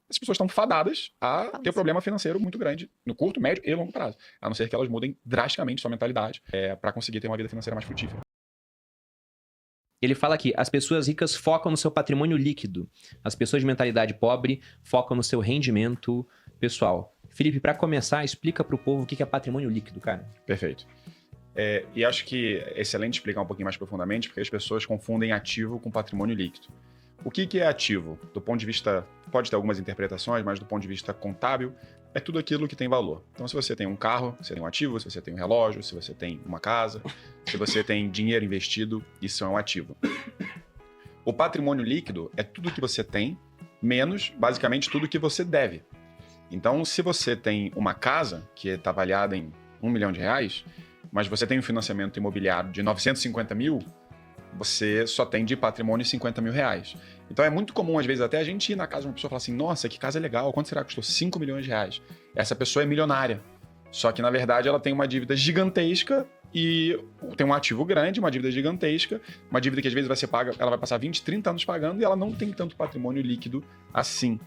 as pessoas estão fadadas a ter problema financeiro muito grande no curto, médio e longo prazo. A não ser que elas mudem drasticamente sua mentalidade para conseguir ter uma vida financeira mais frutífera. Ele fala aqui, as pessoas ricas focam no seu patrimônio líquido. As pessoas de mentalidade pobre focam no seu rendimento pessoal. Felipe, para começar, explica para o povo o que é patrimônio líquido, cara. Perfeito. E acho que é excelente explicar um pouquinho mais profundamente, porque as pessoas confundem ativo com patrimônio líquido. O que é ativo? Do ponto de vista, pode ter algumas interpretações, mas do ponto de vista contábil, é tudo aquilo que tem valor. Então, se você tem um carro, você tem um ativo, se você tem um relógio, se você tem uma casa, se você tem dinheiro investido, isso é um ativo. O patrimônio líquido é tudo que você tem, menos, basicamente, tudo que você deve. Então, se você tem uma casa que está avaliada em R$1 milhão, mas você tem um financiamento imobiliário de 950 mil, você só tem de patrimônio 50 mil reais. Então é muito comum, às vezes, até a gente ir na casa de uma pessoa e falar assim, nossa, que casa legal, quanto será que custou? 5 milhões de reais. Essa pessoa é milionária. Só que, na verdade, ela tem uma dívida gigantesca e tem um ativo grande, uma dívida gigantesca, uma dívida que às vezes vai ser paga, ela vai passar 20, 30 anos pagando e ela não tem tanto patrimônio líquido assim.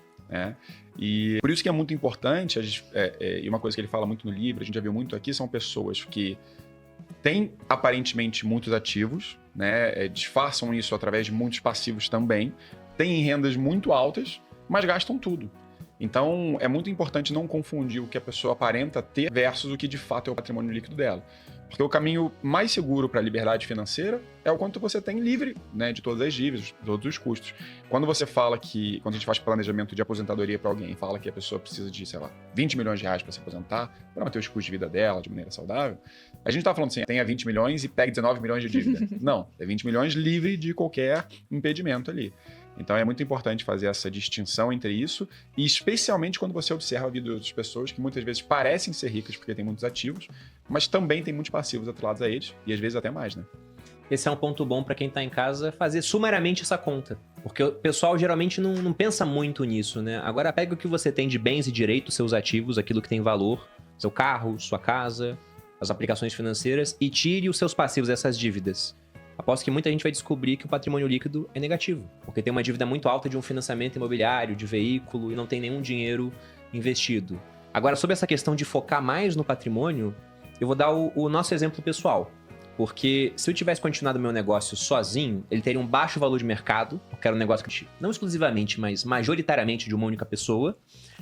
E por isso que é muito importante, e uma coisa que ele fala muito no livro, a gente já viu muito aqui, são pessoas que têm aparentemente muitos ativos, disfarçam isso através de muitos passivos também, têm rendas muito altas, mas gastam tudo. Então é muito importante não confundir o que a pessoa aparenta ter versus o que de fato é o patrimônio líquido dela. Porque o caminho mais seguro para a liberdade financeira é o quanto você tem livre, de todas as dívidas, de todos os custos. Quando você fala quando a gente faz planejamento de aposentadoria para alguém, fala que a pessoa precisa de, sei lá, 20 milhões de reais para se aposentar, para manter os custos de vida dela de maneira saudável, a gente tá falando assim, tenha 20 milhões e pegue 19 milhões de dívida. Não, é 20 milhões livre de qualquer impedimento ali. Então é muito importante fazer essa distinção entre isso, e especialmente quando você observa a vida de outras pessoas que muitas vezes parecem ser ricas porque têm muitos ativos, mas também têm muitos passivos atrelados a eles, e às vezes até mais, né? Esse é um ponto bom para quem está em casa fazer sumariamente essa conta. Porque o pessoal geralmente não pensa muito nisso, né? Agora pega o que você tem de bens e direitos, seus ativos, aquilo que tem valor, seu carro, sua casa, as aplicações financeiras, e tire os seus passivos, essas dívidas. Aposto que muita gente vai descobrir que o patrimônio líquido é negativo, porque tem uma dívida muito alta de um financiamento imobiliário, de veículo, e não tem nenhum dinheiro investido. Agora, sobre essa questão de focar mais no patrimônio, eu vou dar o nosso exemplo pessoal. Porque se eu tivesse continuado meu negócio sozinho, ele teria um baixo valor de mercado, porque era um negócio que não exclusivamente, mas majoritariamente de uma única pessoa,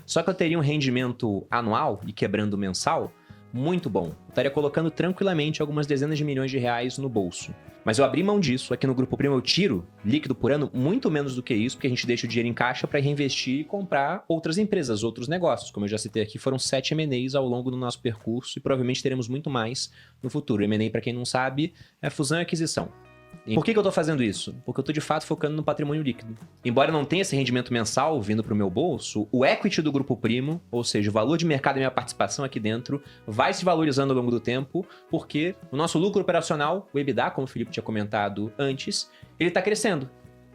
só que eu teria um rendimento anual e quebrando mensal muito bom. Eu estaria colocando tranquilamente algumas dezenas de milhões de reais no bolso. Mas eu abri mão disso. Aqui no Grupo Primo eu tiro líquido por ano muito menos do que isso, porque a gente deixa o dinheiro em caixa para reinvestir e comprar outras empresas, outros negócios. Como eu já citei aqui, foram 7 M&As ao longo do nosso percurso e provavelmente teremos muito mais no futuro. M&A, para quem não sabe, é fusão e aquisição. E por que eu tô fazendo isso? Porque eu tô de fato focando no patrimônio líquido. Embora eu não tenha esse rendimento mensal vindo pro meu bolso, o equity do Grupo Primo, ou seja, o valor de mercado e minha participação aqui dentro, vai se valorizando ao longo do tempo, porque o nosso lucro operacional, o EBITDA, como o Felipe tinha comentado antes, ele tá crescendo.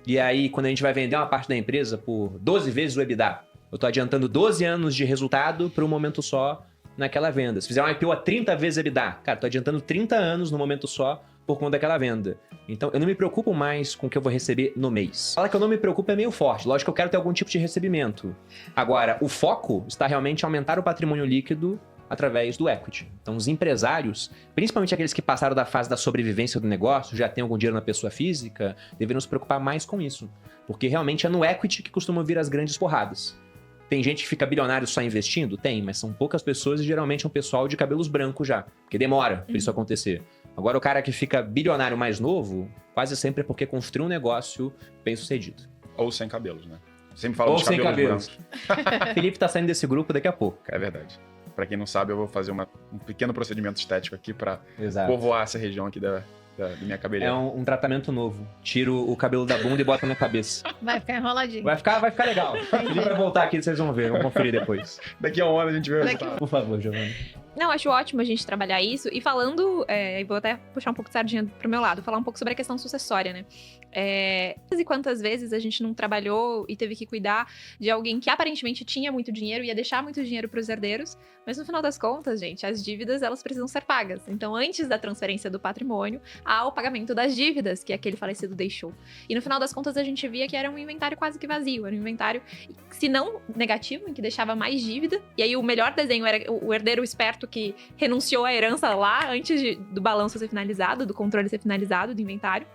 E aí, quando a gente vai vender uma parte da empresa por 12 vezes o EBITDA, eu tô adiantando 12 anos de resultado para um momento só naquela venda. Se fizer um IPO a 30 vezes EBITDA, cara, tô adiantando 30 anos no momento só por conta daquela venda. Então, eu não me preocupo mais com o que eu vou receber no mês. Fala que eu não me preocupo é meio forte. Lógico que eu quero ter algum tipo de recebimento. Agora, o foco está realmente em aumentar o patrimônio líquido através do equity. Então, os empresários, principalmente aqueles que passaram da fase da sobrevivência do negócio, já têm algum dinheiro na pessoa física, deveriam se preocupar mais com isso. Porque realmente é no equity que costumam vir as grandes porradas. Tem gente que fica bilionário só investindo? Tem, mas são poucas pessoas e geralmente é um pessoal de cabelos brancos já, porque demora para isso acontecer. Agora, o cara que fica bilionário mais novo, quase sempre é porque construiu um negócio bem sucedido. Ou sem cabelos, né? Sempre falo de sem cabelos brancos. Felipe tá saindo desse grupo daqui a pouco. É verdade. Pra quem não sabe, eu vou fazer um pequeno procedimento estético aqui pra Exato. povoar essa região aqui da minha cabeleira. É um tratamento novo. Tiro o cabelo da bunda e boto na cabeça. Vai ficar enroladinho. Vai ficar legal. Felipe vai voltar aqui, vocês vão ver, vão conferir depois. Daqui a um ano a gente vê o resultado. Por favor, Giovana. Não, acho ótimo a gente trabalhar isso. E falando, e vou até puxar um pouco de sardinha pro meu lado, falar um pouco sobre a questão sucessória, né? E quantas vezes a gente não trabalhou e teve que cuidar de alguém que aparentemente tinha muito dinheiro, ia deixar muito dinheiro pros herdeiros, mas no final das contas, gente, as dívidas, elas precisam ser pagas. Então, antes da transferência do patrimônio, ao pagamento das dívidas que aquele falecido deixou. E no final das contas a gente via que era um inventário quase que vazio, era um inventário, se não negativo, em que deixava mais dívida, e aí o melhor desenho era o herdeiro esperto que renunciou à herança lá antes do balanço ser finalizado, do controle ser finalizado do inventário.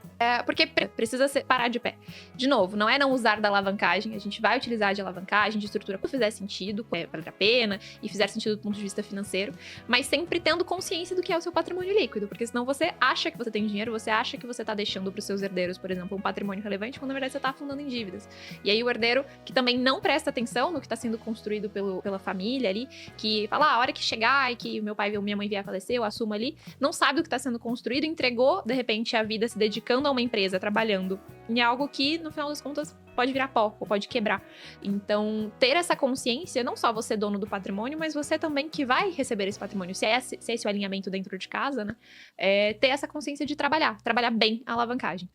Porque precisa parar de pé. De novo, não é não usar da alavancagem, a gente vai utilizar de alavancagem, de estrutura, quando fizer sentido, valer a pena, e fizer sentido do ponto de vista financeiro, mas sempre tendo consciência do que é o seu patrimônio líquido, porque senão você acha que você tem dinheiro, você acha que você tá deixando pros seus herdeiros, por exemplo, um patrimônio relevante, quando na verdade você tá afundando em dívidas. E aí o herdeiro, que também não presta atenção no que tá sendo construído pela família ali, que fala, a hora que chegar e que meu pai ou minha mãe vier a falecer, eu assumo ali, não sabe do que tá sendo construído, entregou, de repente, a vida se dedicando a uma empresa, trabalhando em algo que, no final das contas, pode virar pó, ou pode quebrar. Então, ter essa consciência, não só você dono do patrimônio, mas você também que vai receber esse patrimônio, se é esse o alinhamento dentro de casa, né? Ter essa consciência de trabalhar bem a alavancagem.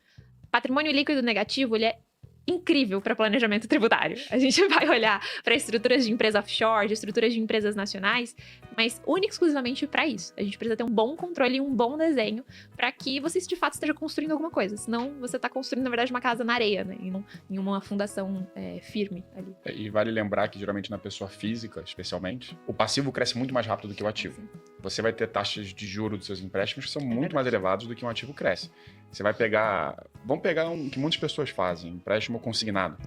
Patrimônio líquido negativo, ele é incrível para planejamento tributário. A gente vai olhar para estruturas de empresa offshore, de estruturas de empresas nacionais, mas única e exclusivamente para isso. A gente precisa ter um bom controle e um bom desenho para que você de fato esteja construindo alguma coisa. Senão você está construindo, na verdade, uma casa na areia, né? Em uma fundação firme ali. E vale lembrar que, geralmente, na pessoa física, especialmente, o passivo cresce muito mais rápido do que o ativo. Sim. Você vai ter taxas de juros dos seus empréstimos que são muito mais elevadas do que um ativo cresce. Você vai pegar... Vamos pegar um que muitas pessoas fazem, empréstimo consignado.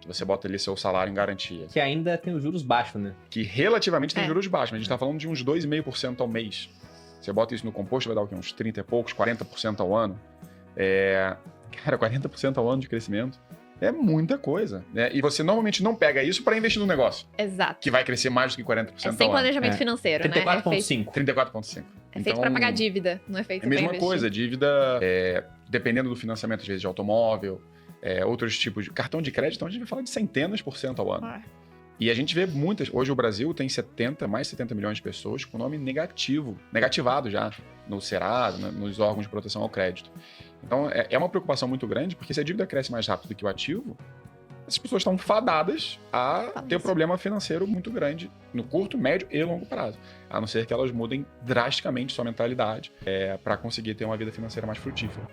Que você bota ali seu salário em garantia. Que ainda tem os juros baixos, né? Que relativamente tem juros baixos, mas a gente tá falando de uns 2,5% ao mês. Você bota isso no composto, vai dar o quê? Uns 30 e poucos, 40% ao ano. Cara, 40% ao ano de crescimento é muita coisa, né? E você normalmente não pega isso para investir no negócio. Exato. Que vai crescer mais do que 40% ao ano. Sem planejamento financeiro, 34,5. 34,5. É feito para pagar dívida, não é feito para investir. É a mesma coisa, dívida, dependendo do financiamento, às vezes, de automóvel, outros tipos de... Cartão de crédito, então a gente vai falar de centenas por cento ao ano. E a gente vê muitas... Hoje o Brasil tem mais de 70 milhões de pessoas com nome negativado já, no Serasa, nos órgãos de proteção ao crédito. Então, é uma preocupação muito grande, porque se a dívida cresce mais rápido do que o ativo, essas pessoas estão fadadas a ter um problema financeiro muito grande no curto, médio e longo prazo. A não ser que elas mudem drasticamente sua mentalidade para conseguir ter uma vida financeira mais frutífera.